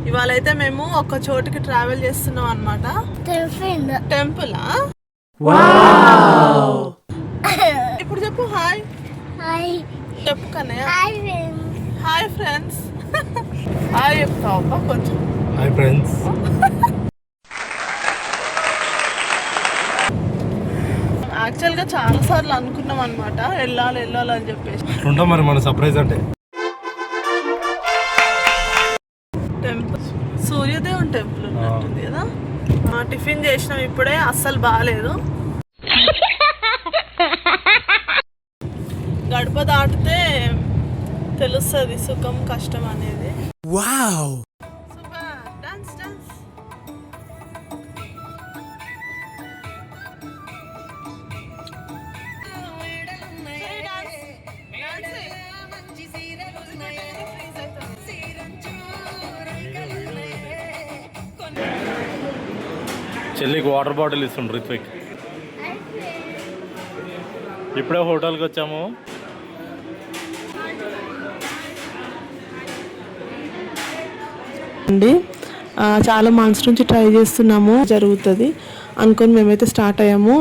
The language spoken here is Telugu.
ఇవాళ అయితే మేము ఒక చోటుకి ట్రావెల్ చేస్తున్నాం అన్నమాట. టెంపులా? ఇప్పుడు చెప్పు హాయ్. చెప్పు కన్నయ్య. Hi friends. హాయ్ చెప్తావా కొంచెం? Hi friends. యాక్చువల్గా చాలా సార్లు అనుకున్నాం అనమాట వెళ్ళాలి అని చెప్పేసి. ఉంటాం మరి మన సర్ప్రైజ్ అంటే టెంపుల్, సూర్యదేవుని టెంపుల్ ఉన్నట్టుంది కదా. టిఫిన్ చేసినాం ఇప్పుడే, అస్సలు బాగాలేదు. గడప దాటితే తెలుస్తుంది సుఖం కష్టం అనేది. వావ్. చెల్లికి వాటర్ బాటిల్ ఇస్తుండ్రు రిత్విక్. ఇప్పుడే హోటల్కి వచ్చాము. అండి చాలా మంత్స్ నుంచి ట్రై చేస్తున్నాము, జరుగుతుంది అనుకొని మేమైతే స్టార్ట్ అయ్యాము.